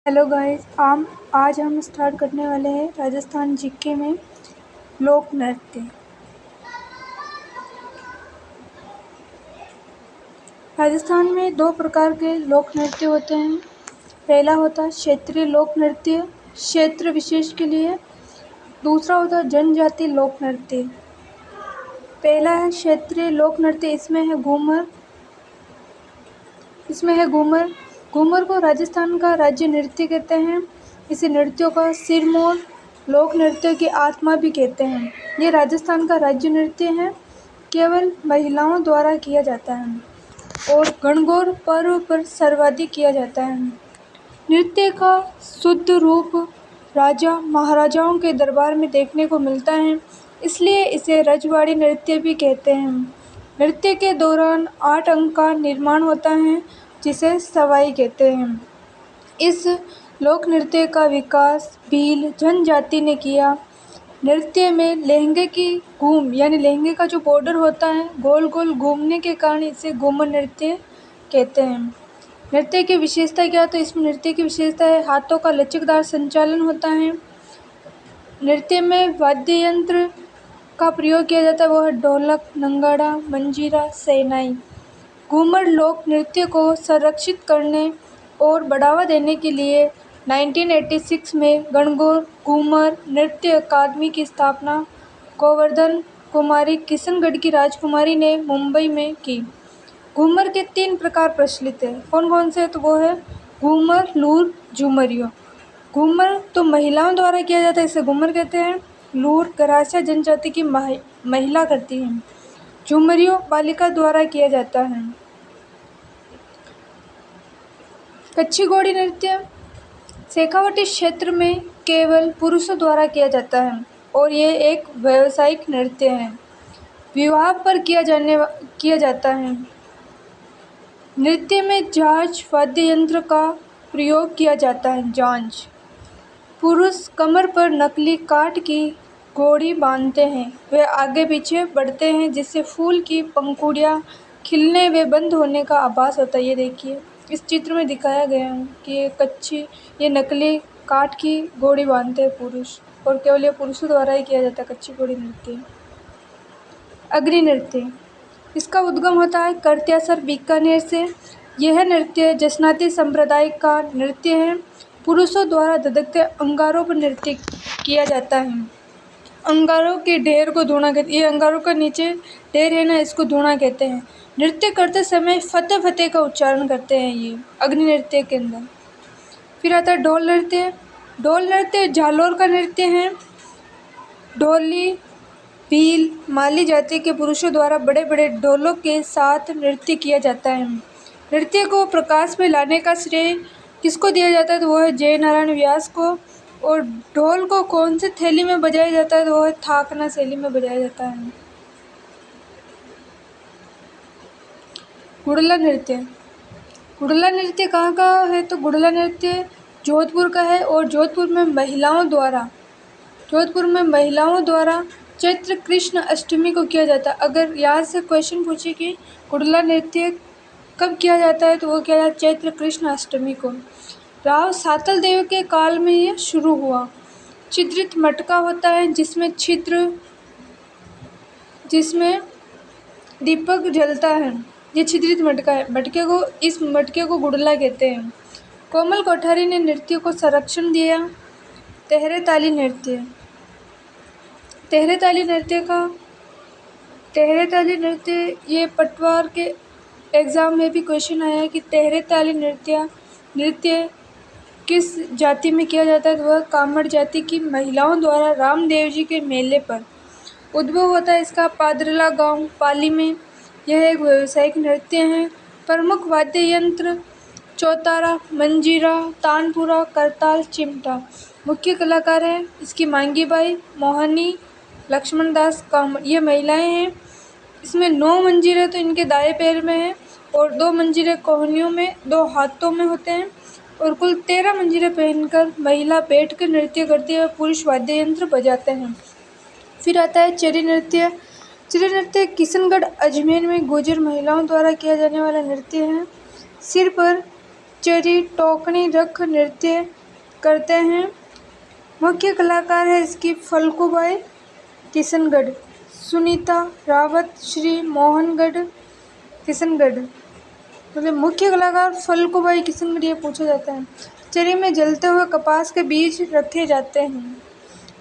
Hello guys, आज हम start करने वाले हैं राजस्थान जीके में लोक नृत्य। राजस्थान में दो प्रकार के लोक नृत्य होते हैं। पहला होता है क्षेत्रीय लोक नृत्य, क्षेत्र विशेष के लिए। दूसरा होता है जनजाति लोक नृत्य। पहला है क्षेत्रीय लोक नृत्य। इसमें है घूमर। घूमर को राजस्थान का राज्य नृत्य कहते हैं। इसे नृत्यों का सिरमौर, लोक नृत्य की आत्मा भी कहते हैं। ये राजस्थान का राज्य नृत्य है, केवल महिलाओं द्वारा किया जाता है और गणगौर पर्व पर सर्वाधिक किया जाता है। नृत्य का शुद्ध रूप राजा महाराजाओं के दरबार में देखने को मिलता है, इसलिए इसे रजवाड़ी नृत्य भी कहते हैं। नृत्य के दौरान 8 अंग का निर्माण होता है, जिसे सवाई कहते हैं। इस लोक नृत्य का विकास भील जनजाति ने किया। नृत्य में लहंगे की घूम यानी लहंगे का जो बॉर्डर होता है गोल गोल घूमने के कारण इसे घूमर नृत्य कहते हैं। नृत्य की विशेषता क्या है? तो इसमें नृत्य की विशेषता है हाथों का लचकदार संचालन होता है। नृत्य में वाद्य यंत्र का प्रयोग किया जाता है, वो है ढोलक, नगाड़ा, मंजीरा, शहनाई। घूमर लोक नृत्य को संरक्षित करने और बढ़ावा देने के लिए 1986 में गणगौर घूमर नृत्य अकादमी की स्थापना गोवर्धन कुमारी किशनगढ़ की राजकुमारी ने मुंबई में की। घूमर के 3 प्रकार प्रचलित हैं। कौन कौन से? तो वो है घूमर, लूर, झुमरियो। घूमर तो महिलाओं द्वारा किया जाता है, इसे घूमर कहते हैं। लूर गरासिया जनजाति की महिला करती है। झुमरियो बालिका द्वारा किया जाता है। कच्छी घोड़ी नृत्य शेखावटी क्षेत्र में केवल पुरुषों द्वारा किया जाता है और ये एक व्यावसायिक नृत्य है। विवाह पर किया जाता है। नृत्य में झांझ वाद्य यंत्र का प्रयोग किया जाता है। झांझ पुरुष कमर पर नकली काठ की घोड़ी बांधते हैं, वे आगे पीछे बढ़ते हैं जिससे फूल की पंखुड़ियाँ खिलने व बंद होने का आभास होता है। ये देखिए इस चित्र में दिखाया गया है कि ये नकली काठ की घोड़ी बांधते हैं पुरुष, और केवल ये पुरुषों द्वारा ही किया जाता है कच्छी घोड़ी नृत्य। अग्नि नृत्य इसका उद्गम होता है करत्यासर बीकानेर से। यह नृत्य जसनाती संप्रदाय का नृत्य है। पुरुषों द्वारा धधकते अंगारों पर नृत्य किया जाता है। अंगारों के ढेर को धूना कहते हैं। ये अंगारों का नीचे ढेर है ना, इसको धूना कहते हैं। नृत्य करते समय फतेह फतेह का उच्चारण करते हैं ये अग्नि नृत्य के अंदर। फिर आता है ढोल नृत्य। ढोल नृत्य झालोर का नृत्य है। ढोली भील माली जाति के पुरुषों द्वारा बड़े बड़े ढोलों के साथ नृत्य किया जाता है। नृत्य को प्रकाश में लाने का श्रेय किसको दिया जाता है? तो वो है जय नारायण व्यास को। और ढोल को कौन से थैली में बजाया जाता है? तो वो है थाकना शैली में बजाया जाता है। गुड़ला नृत्य। गुड़ला नृत्य कहाँ का है? तो गुड़ला नृत्य जोधपुर का है और जोधपुर में महिलाओं द्वारा चैत्र कृष्ण अष्टमी को किया जाता है। अगर यहाँ से क्वेश्चन पूछे कि गुड़ला नृत्य कब किया जाता है, तो वो किया जाता है चैत्र कृष्ण अष्टमी को। राव सातल देव के काल में ये शुरू हुआ। छिद्रित मटका होता है जिसमें दीपक जलता है, ये छिद्रित मटका है। इस मटके को गुड़ला कहते हैं। कोमल कोठारी ने नृत्य को संरक्षण दिया। तेहरे ताली नृत्य। तेहरे ताली नृत्य ये पटवार के एग्ज़ाम में भी क्वेश्चन आया कि तेहरे ताली नृत्य किस जाति में किया जाता है? तो वह कामड़ जाति की महिलाओं द्वारा रामदेव जी के मेले पर। उद्भव होता है इसका पादरला गांव पाली में। यह एक व्यावसायिक नृत्य है। प्रमुख वाद्य यंत्र चौतारा, मंजीरा, तानपुरा, करताल, चिमटा। मुख्य कलाकार हैं इसकी मांगीबाई, मोहनी, लक्ष्मण दास कामड़। ये महिलाएं हैं। इसमें 9 मंजीरे तो इनके दाएं पैर में हैं और 2 मंजीरे कोहनियों में 2 हाथों में होते हैं और कुल 13 मंजीरे पहनकर महिला बैठकर नृत्य करती है और पुरुष वाद्य यंत्र बजाते हैं। फिर आता है चरी नृत्य। चरी नृत्य किशनगढ़ अजमेर में गुर्जर महिलाओं द्वारा किया जाने वाला नृत्य है। सिर पर चरी टोकनी रख नृत्य करते हैं। मुख्य कलाकार है इसकी फल्गुबाई किशनगढ़, सुनीता रावत श्री मोहनगढ़ किशनगढ़। मतलब मुख्य कलाकार फल्गुबाई किशनगढ़ ये पूछा जाता है। चरी में जलते हुए कपास के बीज रखे जाते हैं।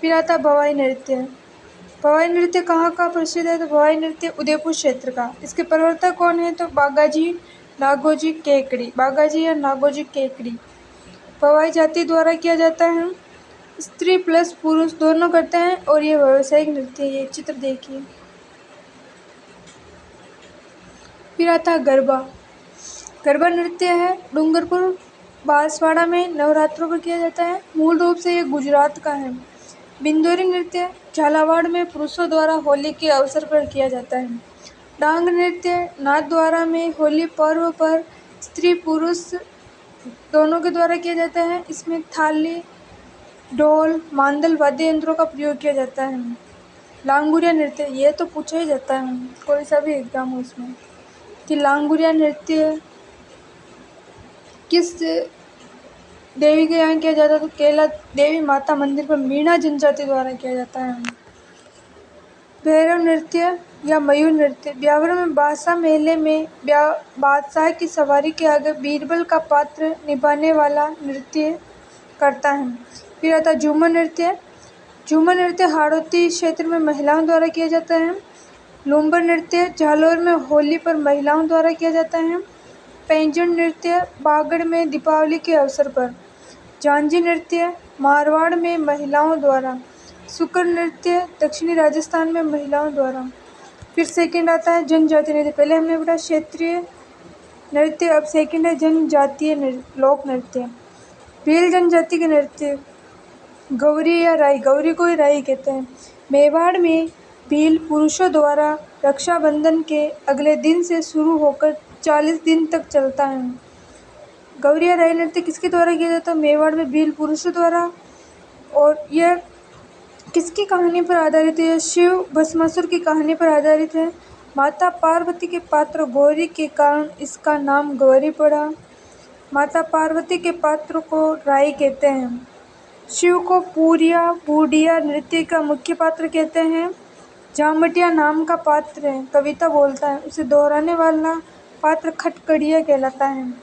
फिर आता भवाई नृत्य। भवाई नृत्य कहाँ का प्रसिद्ध है? तो भवाई नृत्य उदयपुर क्षेत्र का। इसके प्रवर्तक कौन है? तो बागाजी नागोजी केकड़ी, बागाजी या नागोजी केकड़ी। भवाई जाति द्वारा किया जाता है। स्त्री प्लस पुरुष दोनों करते हैं और ये व्यावसायिक नृत्य है। ये चित्र देखिए। फिर आता है गरबा। गरबा नृत्य है डूंगरपुर बांसवाड़ा में नवरात्रों पर किया जाता है। मूल रूप से ये गुजरात का है। बिंदोरी नृत्य झालावाड़ में पुरुषों द्वारा होली के अवसर पर किया जाता है। डांग नृत्य नाथद्वारा में होली पर्व पर स्त्री पुरुष दोनों के द्वारा किया जाता है। इसमें थाली, ढोल, मांदल वाद्य यंत्रों का प्रयोग किया जाता है। लांगुरिया नृत्य ये तो पूछा ही जाता है कोई सा भी एग्जाम हो उसमें कि लांगुरिया नृत्य किस देवी के यहाँ किया जाता है? तो केला देवी माता मंदिर पर मीणा जनजाति द्वारा किया जाता है। भैरव नृत्य या मयूर नृत्य ब्यावर में बादशाह मेले में बादशाह की सवारी के आगे बीरबल का पात्र निभाने वाला नृत्य करता है। फिर आता झूमर नृत्य। झूमर नृत्य हाड़ौती क्षेत्र में महिलाओं द्वारा किया जाता है। लूम्बर नृत्य जालौर में होली पर महिलाओं द्वारा किया जाता है। पैंजण नृत्य बागड़ में दीपावली के अवसर पर। झांझी नृत्य मारवाड़ में महिलाओं द्वारा। सुकर नृत्य दक्षिणी राजस्थान में महिलाओं द्वारा। फिर सेकंड आता है जनजातीय नृत्य। पहले हमने पढ़ा क्षेत्रीय नृत्य, अब सेकंड है जनजातीय लोक नृत्य। भील जनजाति के नृत्य गौरी या राई, गौरी को ही राई कहते हैं। मेवाड़ में भील पुरुषों द्वारा रक्षाबंधन के अगले दिन से शुरू होकर 40 दिन तक चलता है। गौरी या राई नृत्य किसके द्वारा किया जाता है? मेवाड़ में भील पुरुषों द्वारा। और यह किसकी कहानी पर आधारित है? शिव भस्मासुर की कहानी पर आधारित है। माता पार्वती के पात्र गौरी के कारण इसका नाम गौरी पड़ा। माता पार्वती के पात्र को राई कहते हैं। शिव को पूरिया बूढ़िया नृत्य का मुख्य पात्र कहते हैं। झामटिया नाम का पात्र है, कविता बोलता है, उसे दोहराने वाला पात्र खटकड़िया कहलाता है।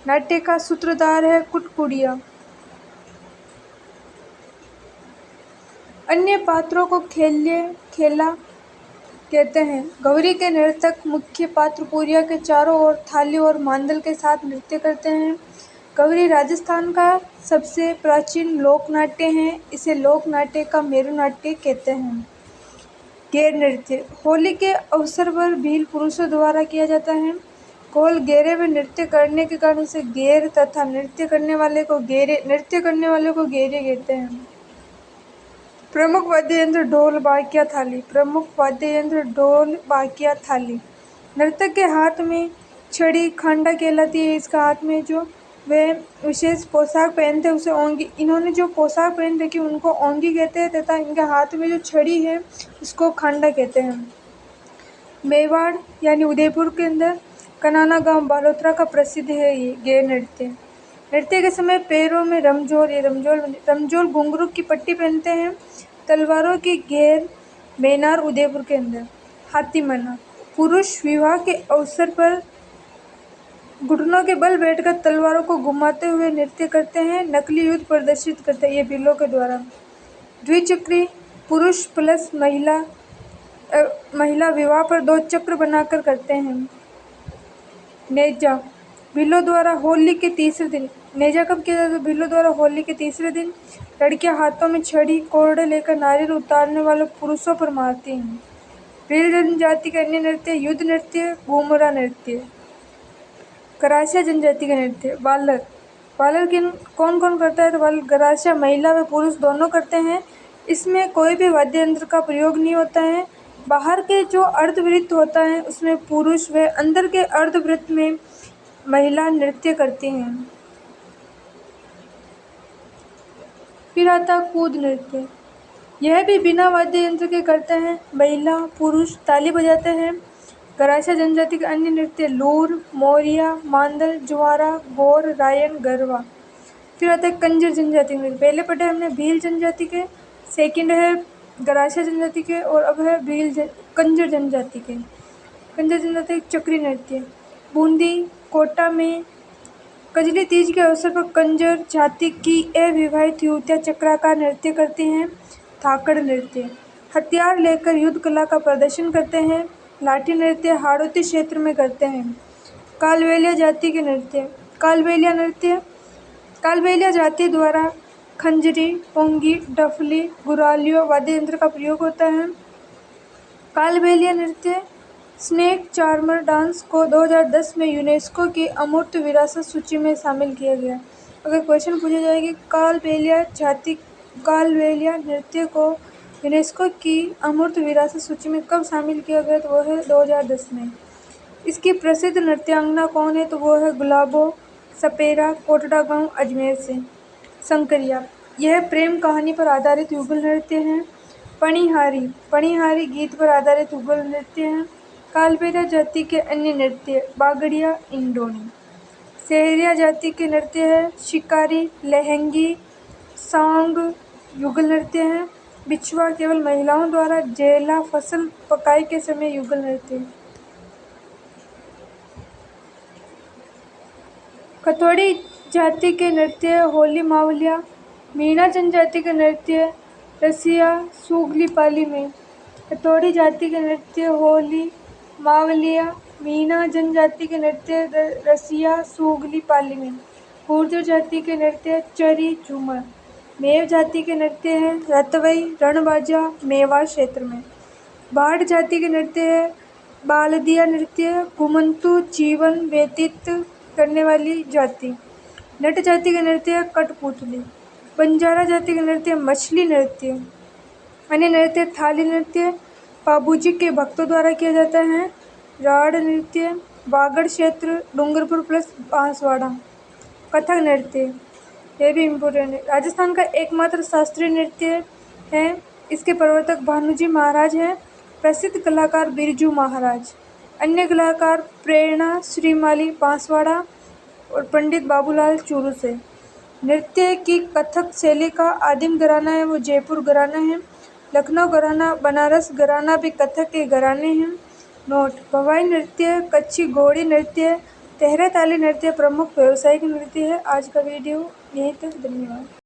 नाट्य का सूत्रधार है कुटकुड़िया। अन्य पात्रों को खेला कहते हैं। गौरी के नर्तक मुख्य पात्र पूरिया के चारों ओर थाली और मांदल के साथ नृत्य करते हैं। गौरी राजस्थान का सबसे प्राचीन लोक नाट्य है। इसे लोक नाट्य का मेरु नाट्य कहते हैं। गेर नृत्य होली के अवसर पर भील पुरुषों द्वारा किया जाता है। गोल घेरे में नृत्य करने के कारण इसे गेर तथा नृत्य करने वाले को गेरे कहते हैं। प्रमुख वाद्य यंत्र ढोल बाकिया थाली। प्रमुख वाद्य यंत्र ढोल बाकिया थाली। नर्तक के हाथ में छड़ी खांडा कहलाती है। इसका हाथ में जो वे विशेष पोशाक पहनते हैं उसे ओंगी, इन्होंने जो पोशाक पहन रखी उनको ओंगी कहते हैं तथा इनके हाथ में जो छड़ी है उसको खांडा कहते हैं। मेवाड़ यानी उदयपुर के अंदर कनाना गांव बालोतरा का प्रसिद्ध है ये गेर नृत्य। नृत्य के समय पैरों में रमजोल घुंघरू की पट्टी पहनते हैं। तलवारों की घेर मेनार उदयपुर के अंदर। हाथीमना पुरुष विवाह के अवसर पर घुटनों के बल बैठकर तलवारों को घुमाते हुए नृत्य करते हैं। नकली युद्ध प्रदर्शित करते हैं ये भीलों के द्वारा। द्विचक्री पुरुष प्लस महिला विवाह पर 2 चक्र बनाकर करते हैं। नेजा भीलों द्वारा होली के तीसरे दिन। नेजा कब किया जाता है? भीलों द्वारा होली के तीसरे दिन। लड़कियां हाथों में छड़ी कोरडे लेकर नारियल उतारने वाले पुरुषों पर मारती हैं। भील जनजाति का अन्य नृत्य युद्ध नृत्य घूमरा नृत्य। गरासिया जनजाति का नृत्य वालर। वालर कौन कौन करता है? तो वालर गरासिया महिला व पुरुष दोनों करते हैं। इसमें कोई भी वाद्य यंत्र का प्रयोग नहीं होता है। बाहर के जो अर्धवृत्त होता है उसमें पुरुष व अंदर के अर्धवृत्त में महिला नृत्य करती हैं। फिर आता कूद नृत्य। यह भी बिना वाद्य यंत्र के करते हैं। महिला पुरुष ताली बजाते हैं। गरासिया जनजाति के अन्य नृत्य लूर, मोरिया, मांदल, जुआरा, गोर, रायन, गरवा। फिर आता है कंजर जनजाति नृत्य। पहले पढ़े हमने भील जनजाति के, सेकंड है गरासिया जनजाति के और अब है कंजर जनजाति के। कंजर जनजाति चक्री नृत्य। बूंदी, कोटा में कजली तीज के अवसर पर कंजर जाति की अविवाहित युवतियां चक्राकार नृत्य करती हैं। धाकड़ नृत्य। हथियार लेकर युद्ध कला का प्रदर्शन करते हैं। लाठी नृत्य हाड़ौती क्षेत्र में करते हैं। कालबेलिया जाति के नृत्य। कालबेलिया जाति द्वारा खंजरी, पोंगी, डफली, गुरालियों वाद्य यंत्र का प्रयोग होता है। कालबेलिया नृत्य स्नेक चार्मर डांस को 2010 में यूनेस्को की अमूर्त विरासत सूची में शामिल किया गया। अगर क्वेश्चन पूछा जाए कि कालबेलिया नृत्य को यूनेस्को की अमूर्त विरासत सूची में कब शामिल किया गया, तो वो है 2010 में। इसकी प्रसिद्ध नृत्यांगना कौन है, तो वो है गुलाबो सपेरा, कोटड़ा गांव, अजमेर से। संकरिया, यह प्रेम कहानी पर आधारित युगल नृत्य है। पणिहारी गीत पर आधारित युगल नृत्य है। कालबेलिया जाति के अन्य नृत्य बागड़िया, इंडोनी। सहरिया जाति के नृत्य है शिकारी, लहंगी, सांग युगल नृत्य है। बिछुआ केवल महिलाओं द्वारा जेला फसल पकाई के समय युगल नृत्य। कथोड़ी जाति के नृत्य होली मावलिया। मीणा जनजाति के नृत्य रसिया सूगली पाली में। कथोड़ी जाति के नृत्य होली मावलिया। मीणा जनजाति के नृत्य रसिया सूगली पाली में। गुर्जर जाति के नृत्य चरी झूमर। मेव जाति के नृत्य है रतवई, रणबाजा, मेवाड़ क्षेत्र में। भाट जाति के नृत्य है बालदिया नृत्य, घुमंतु जीवन व्यतीत करने वाली जाति। नट जाति के नृत्य कठपुतली। बंजारा जाति के नृत्य मछली नृत्य। अन्य नृत्य थाली नृत्य बाबूजी के भक्तों द्वारा किया जाता है। राड़ नृत्य वागड़ क्षेत्र, डूंगरपुर प्लस बांसवाड़ा। कथक नृत्य, यह भी इम्पोर्टेंट है, राजस्थान का एकमात्र शास्त्रीय नृत्य है। इसके प्रवर्तक भानुजी महाराज हैं। प्रसिद्ध कलाकार बिरजू महाराज। अन्य कलाकार प्रेरणा श्रीमाली बांसवाड़ा और पंडित बाबूलाल चूरू से। नृत्य की कथक शैली का आदिम घराना है वो जयपुर घराना है। लखनऊ घराना, बनारस घराना भी कथक के घराने हैं। नोट, भवाई नृत्य, कच्ची घोड़ी नृत्य, तेहरा ताली नृत्य प्रमुख व्यावसायिक नृत्य है। आज का वीडियो यहीं तक, धन्यवाद।